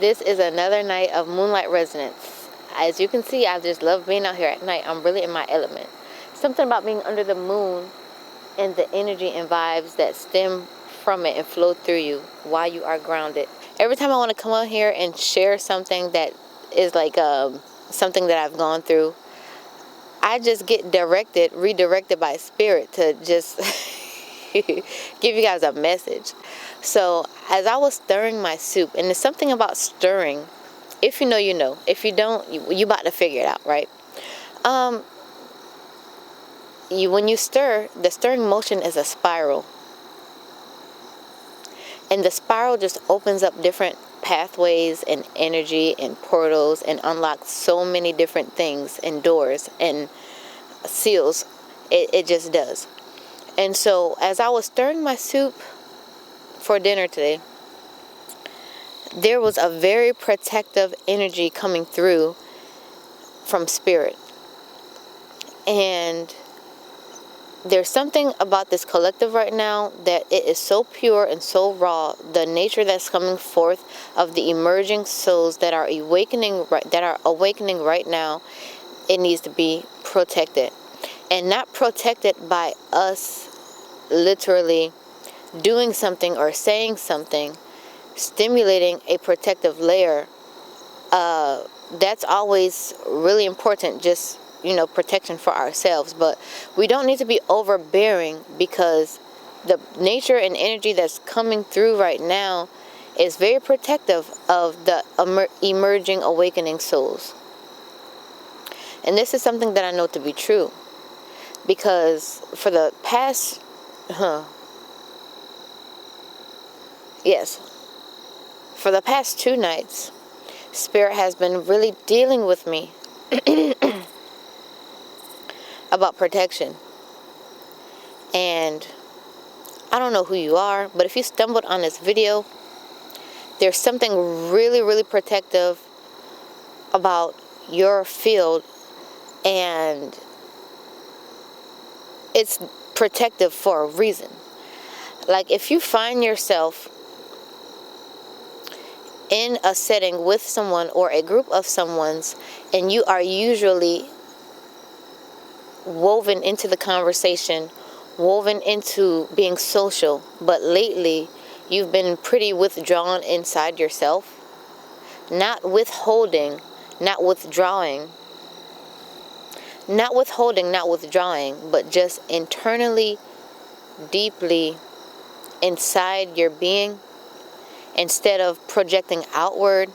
This is another night of moonlight resonance. As you can see, I just love being out here at night. I'm really in my element. Something about being under the moon and the energy and vibes that stem from it and flow through you while you are grounded. Every time I want to come out here and share something that is like something that I've gone through, I just get redirected by spirit to just give you guys a message. So as I was stirring my soup, and there's something about stirring, if you know, you know. If you don't, you about to figure it out, right? When you stir, the stirring motion is a spiral. And the spiral just opens up different pathways and energy and portals and unlocks so many different things and doors and seals. It just does. And so as I was stirring my soup for dinner today, there was a very protective energy coming through from spirit. And there's something about this collective right now that it is so pure and so raw. The nature that's coming forth of the emerging souls that are awakening right now, it needs to be protected. And not protected by us literally doing something or saying something, stimulating a protective layer. That's always really important, just protection for ourselves. But we don't need to be overbearing, because the nature and energy that's coming through right now is very protective of the emerging awakening souls. And this is something that I know to be true, because for the past for the past 2 nights, Spirit has been really dealing with me about protection. And I don't know who you are, but if you stumbled on this video, there's something really, really protective about your field, and it's protective for a reason. Like, if you find yourself in a setting with someone or a group of someone's, and you are usually woven into the conversation, woven into being social, but lately you've been pretty withdrawn inside yourself, not withholding, not withdrawing, but just internally, deeply inside your being, instead of projecting outward,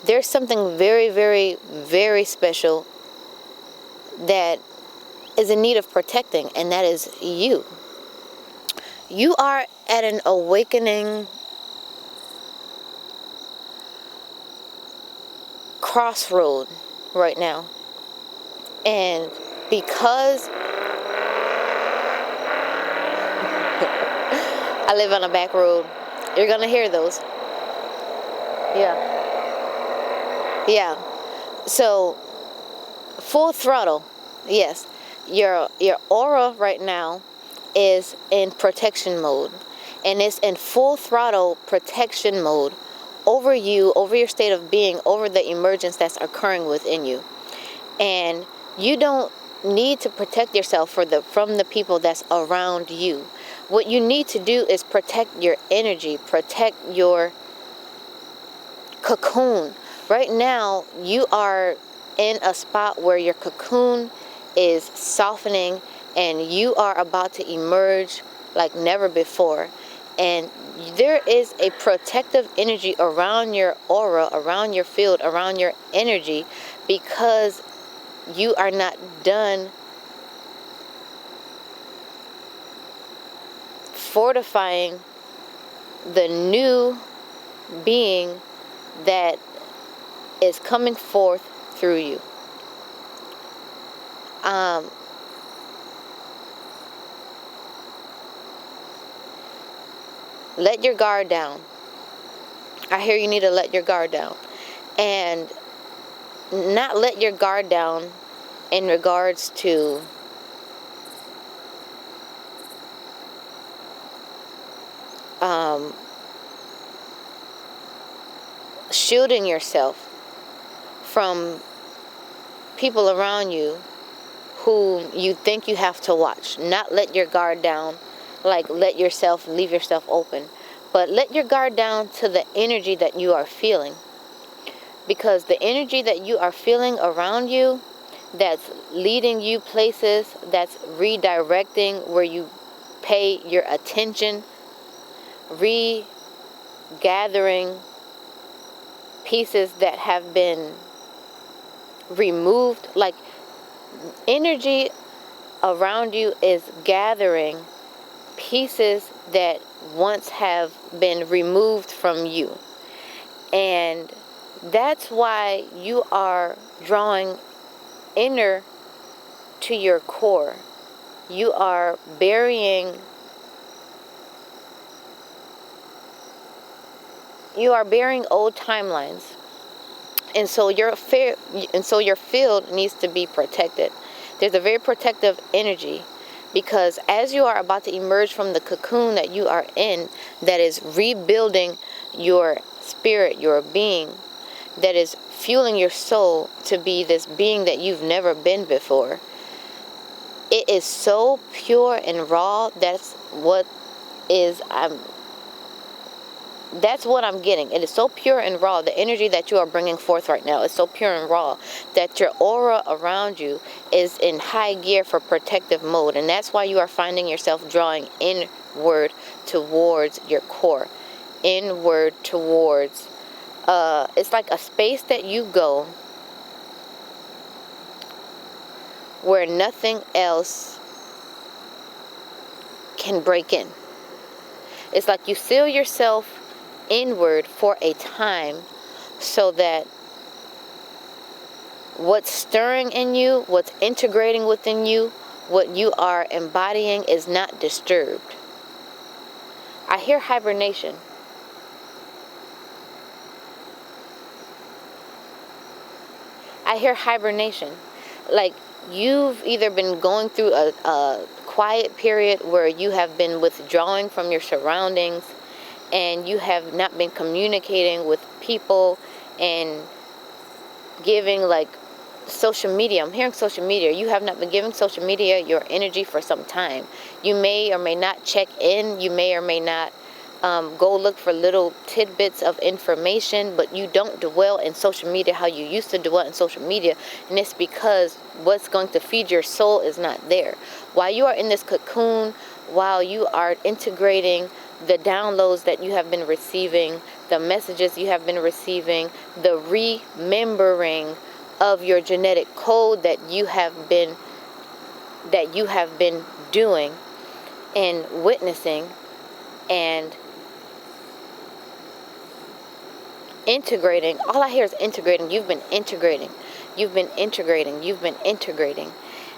there's something very, very, very special that is in need of protecting, and that is you. You are at an awakening crossroad right now. And because I live on a back road, you're going to hear those. Yeah. So, full throttle. Yes. Your aura right now is in protection mode, and it's in full throttle protection mode over you, over your state of being, over the emergence that's occurring within you. And you don't need to protect yourself from the people that's around you. What you need to do is protect your energy, protect your cocoon. Right now, you are in a spot where your cocoon is softening, and you are about to emerge like never before. And there is a protective energy around your aura, around your field, around your energy, because you are not done fortifying the new being that is coming forth through you. Let your guard down. I hear you need to let your guard down. And not let your guard down in regards to shielding yourself from people around you who you think you have to watch. Not let your guard down, like leave yourself open. But let your guard down to the energy that you are feeling. Because the energy that you are feeling around you, that's leading you places, that's redirecting where you pay your attention, regathering pieces that have been removed. Like, energy around you is gathering pieces that once have been removed from you. And that's why you are drawing inner to your core. You are burying old timelines. And so your field needs to be protected. There's a very protective energy, because as you are about to emerge from the cocoon that you are in, that is rebuilding your spirit, your being, that is fueling your soul to be this being that you've never been before. It is so pure and raw. That's what I'm getting. It is so pure and raw. The energy that you are bringing forth right now is so pure and raw that your aura around you is in high gear for protective mode. And that's why you are finding yourself drawing inward towards your core. Inward towards, it's like a space that you go where nothing else can break in. It's like you seal yourself inward for a time, so that what's stirring in you, what's integrating within you, what you are embodying is not disturbed. I hear hibernation. I hear hibernation. Like, you've either been going through a quiet period where you have been withdrawing from your surroundings, and you have not been communicating with people and giving, like, social media. I'm hearing social media. You have not been giving social media your energy for some time. You may or may not check in. You may or may not go look for little tidbits of information, but you don't dwell in social media how you used to dwell in social media. And it's because what's going to feed your soul is not there. While you are in this cocoon, while you are integrating the downloads that you have been receiving, the messages you have been receiving, the remembering of your genetic code that you have been doing and witnessing and integrating. All I hear is integrating. You've been integrating. You've been integrating. You've been integrating.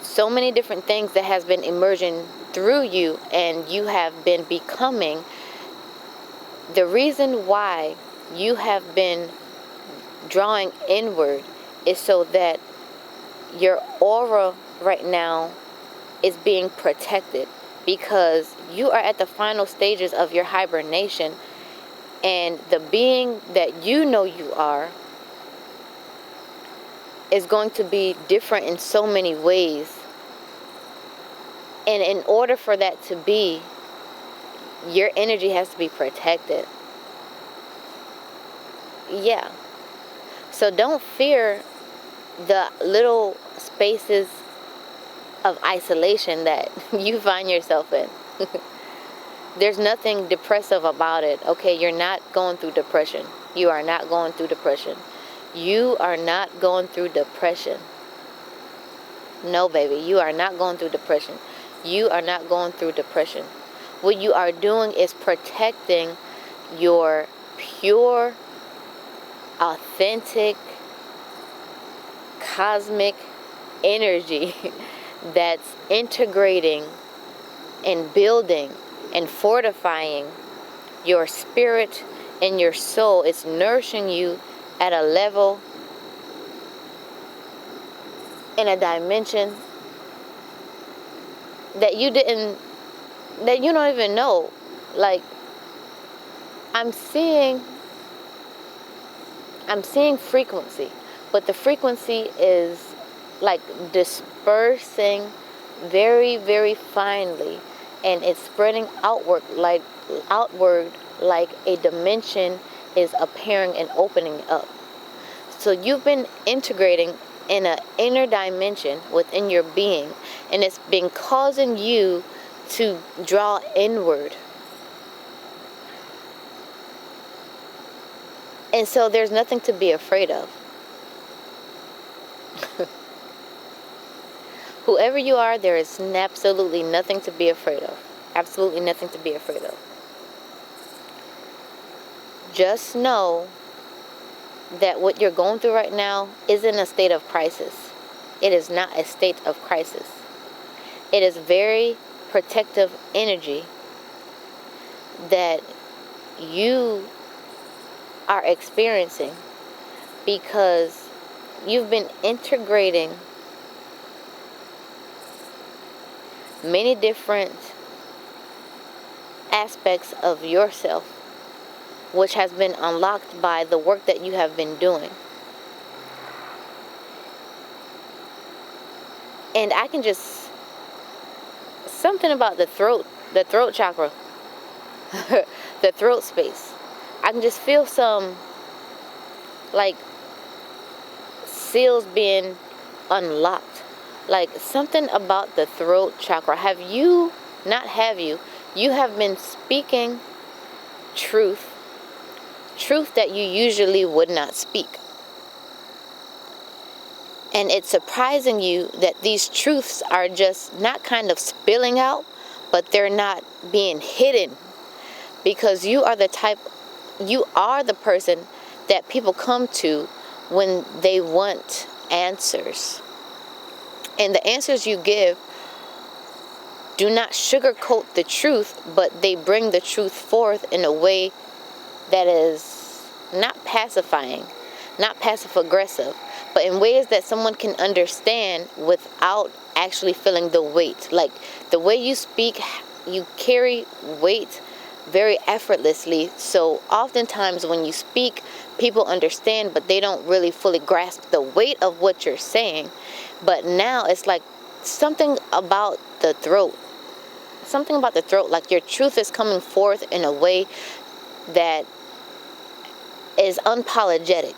So many different things that has been emerging through you, and you have been becoming. The reason why you have been drawing inward is so that your aura right now is being protected, because you are at the final stages of your hibernation, and the being that you know you are is going to be different in so many ways. And in order for that to be, your energy has to be protected. Yeah. So don't fear the little spaces of isolation that you find yourself in. There's nothing depressive about it. Okay, you're not going through depression. You are not going through depression. You are not going through depression. No, baby, you are not going through depression. You are not going through depression. What you are doing is protecting your pure, authentic, cosmic energy that's integrating and building and fortifying your spirit and your soul. It's nourishing you at a level, in a dimension that you don't even know. Like, I'm seeing I'm seeing frequency, but the frequency is like dispersing very, very finely, and it's spreading outward like a dimension is appearing and opening up. So you've been integrating in an inner dimension within your being, and it's been causing you to draw inward. And so there's nothing to be afraid of. Whoever you are, there is absolutely nothing to be afraid of. Absolutely nothing to be afraid of. Just know that what you're going through right now isn't a state of crisis. It is not a state of crisis. It is very protective energy that you are experiencing because you've been integrating many different aspects of yourself, which has been unlocked by the work that you have been doing. And I can just, something about the throat chakra, the throat space. I can just feel some, like, seals being unlocked. Like, something about the throat chakra. You have been speaking truth that you usually would not speak. And it's surprising you that these truths are just not kind of spilling out, but they're not being hidden. Because you are the person that people come to when they want answers. And the answers you give do not sugarcoat the truth, but they bring the truth forth in a way that is not pacifying, not passive aggressive, but in ways that someone can understand without actually feeling the weight. Like, the way you speak, you carry weight very effortlessly. So oftentimes when you speak, people understand, but they don't really fully grasp the weight of what you're saying. But now it's like something about the throat. Like your truth is coming forth in a way that is unapologetic.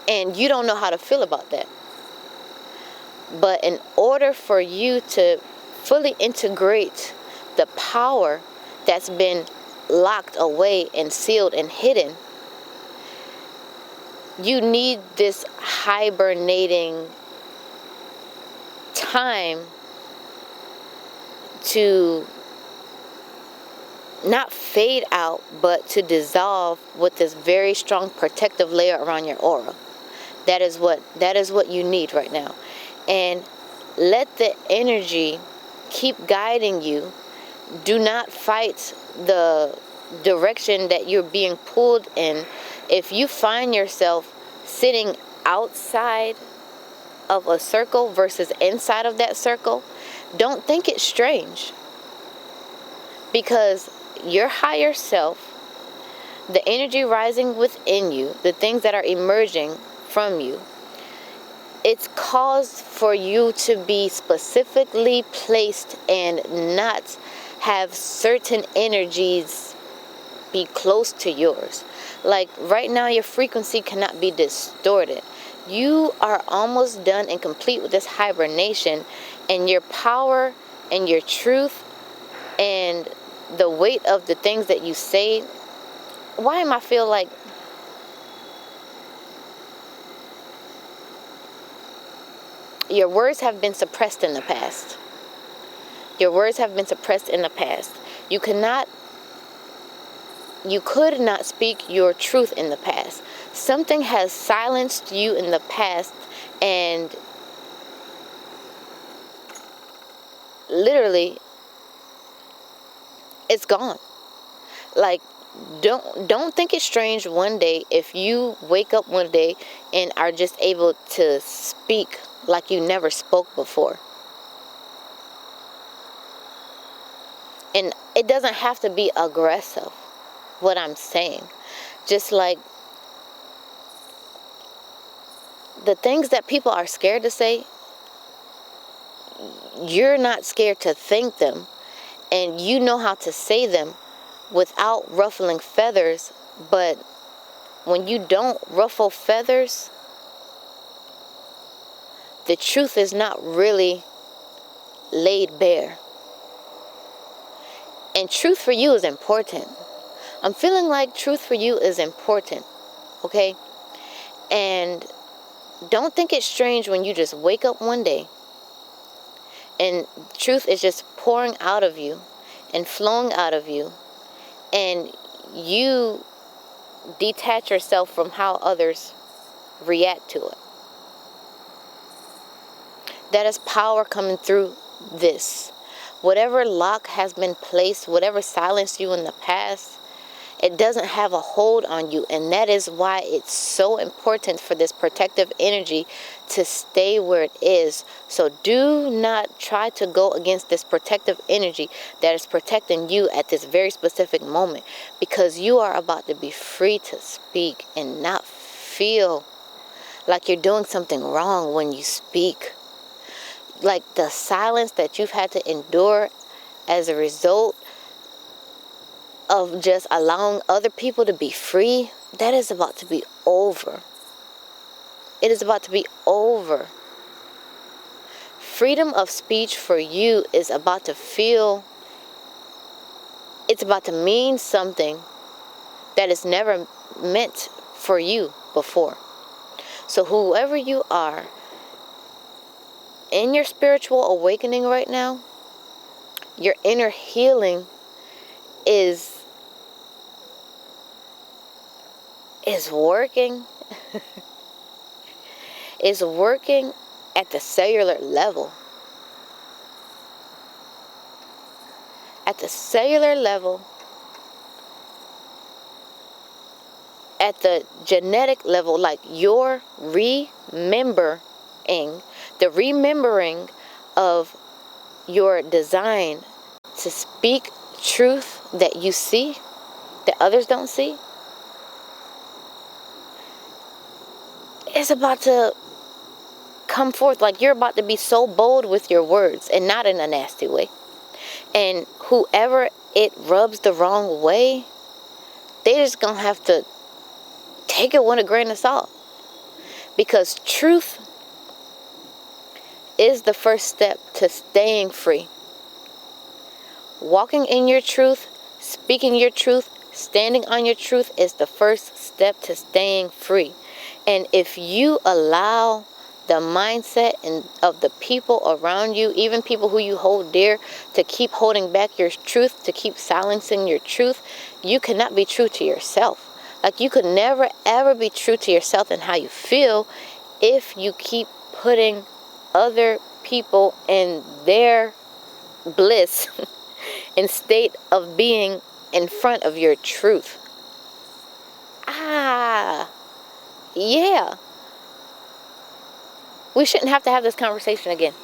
And you don't know how to feel about that. But in order for you to fully integrate the power that's been locked away and sealed and hidden, you need this hibernating time to not fade out, but to dissolve with this very strong protective layer around your aura. That is what you need right now. And let the energy keep guiding you. Do not fight the direction that you're being pulled in. If you find yourself sitting outside of a circle versus inside of that circle, don't think it's strange. Because your higher self, the energy rising within you, the things that are emerging from you, it's caused for you to be specifically placed and not have certain energies be close to yours. Like right now, your frequency cannot be distorted. You are almost done and complete with this hibernation, and your power and your truth and the weight of the things that you say. Why am I feel like your words have been suppressed in the past? Your words have been suppressed in the past. You could not speak your truth in the past. Something has silenced you in the past, and literally it's gone. Like, don't think it's strange one day if you wake up one day and are just able to speak like you never spoke before. And it doesn't have to be aggressive, what I'm saying. Just like The things that people are scared to say, you're not scared to think them, and you know how to say them without ruffling feathers. But when you don't ruffle feathers, the truth is not really laid bare. And truth for you is important. I'm feeling like truth for you is important, okay? And don't think it's strange when you just wake up one day and truth is just pouring out of you and flowing out of you, and you detach yourself from how others react to it. That is power coming through this. Whatever lock has been placed, whatever silenced you in the past, it doesn't have a hold on you. And that is why it's so important for this protective energy to stay where it is. So do not try to go against this protective energy that is protecting you at this very specific moment, because you are about to be free to speak and not feel like you're doing something wrong when you speak. Like the silence that you've had to endure as a result of just allowing other people to be free, that is about to be over. It is about to be over. Freedom of speech for you is about to feel, it's about to mean something that is never meant for you before. So whoever you are, in your spiritual awakening right now, your inner healing is working. Is working at the cellular level. At the cellular level, at the genetic level, like you're remembering, the remembering of your design to speak truth that you see, that others don't see, is about to come forth. Like you're about to be so bold with your words, and not in a nasty way. And whoever it rubs the wrong way, they just gonna have to take it with a grain of salt. Because truth is the first step to staying free. Walking in your truth, speaking your truth, standing on your truth is the first step to staying free. And if you allow the mindset and of the people around you, even people who you hold dear, to keep holding back your truth, to keep silencing your truth, you cannot be true to yourself. Like you could never ever be true to yourself and how you feel if you keep putting other people in their bliss and state of being in front of your truth. Yeah. We shouldn't have to have this conversation again.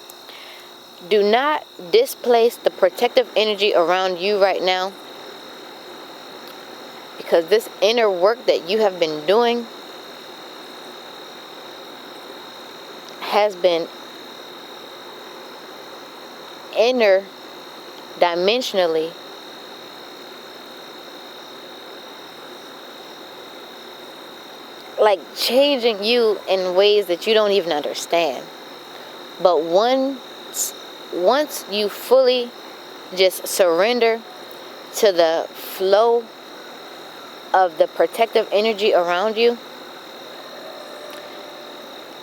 Do not displace the protective energy around you right now, because this inner work that you have been doing has been inner dimensionally like changing you in ways that you don't even understand. But once you fully just surrender to the flow of the protective energy around you,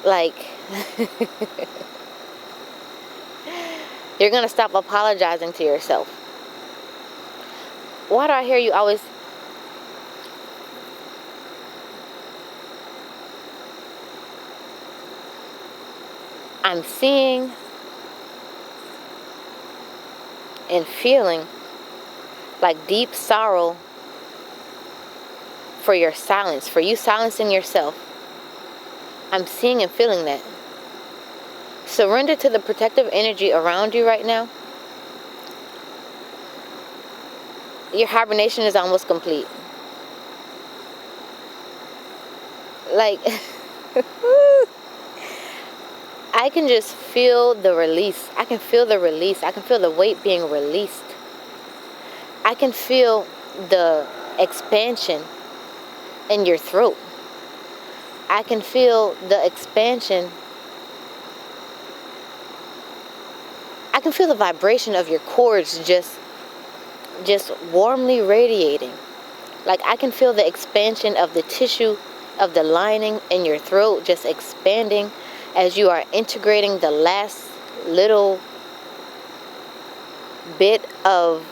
like you're gonna stop apologizing to yourself. Why do I hear you always? I'm seeing and feeling like deep sorrow for your silence, for you silencing yourself. I'm seeing and feeling that. Surrender to the protective energy around you right now. Your hibernation is almost complete. Like, I can just feel the release. I can feel the release. I can feel the weight being released. I can feel the expansion in your throat. I can feel the expansion. I can feel the vibration of your cords just warmly radiating. Like I can feel the expansion of the tissue of the lining in your throat just expanding as you are integrating the last little bit of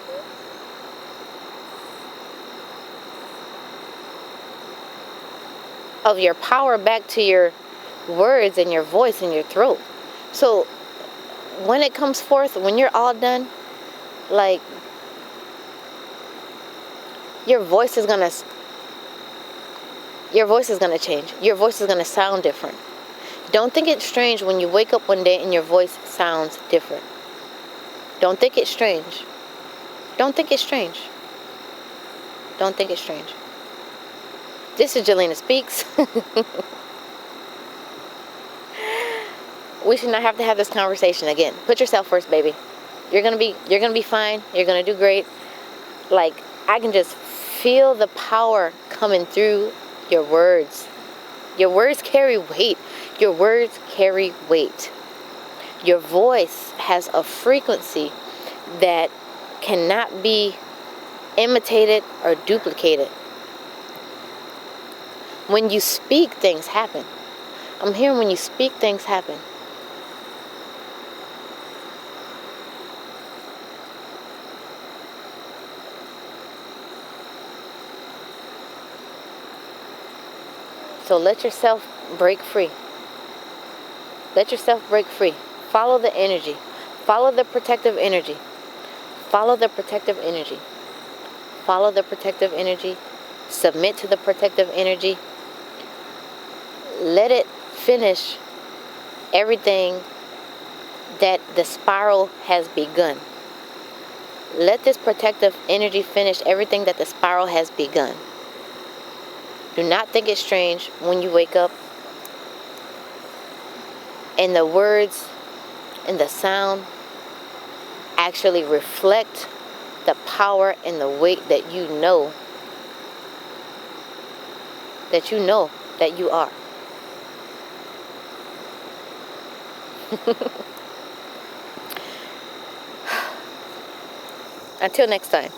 your power back to your words and your voice and your throat. So when it comes forth, when you're all done, like your voice is gonna change. Your voice is gonna sound different. Don't think it's strange when you wake up one day and your voice sounds different. Don't think it's strange. Don't think it's strange. Don't think it's strange. This is Gelena Speaks. We should not have to have this conversation again. Put yourself first, baby. You're gonna be fine. You're gonna do great. Like I can just feel the power coming through your words. Your words carry weight. Your words carry weight. Your voice has a frequency that cannot be imitated or duplicated. When you speak, things happen. I'm hearing when you speak, things happen. So let yourself break free. Let yourself break free. Follow the energy. Follow the protective energy. Follow the protective energy. Follow the protective energy. Submit to the protective energy. Let it finish everything that the spiral has begun. Let this protective energy finish everything that the spiral has begun. Do not think it's strange when you wake up and the words and the sound actually reflect the power and the weight that you know that you are. Until next time.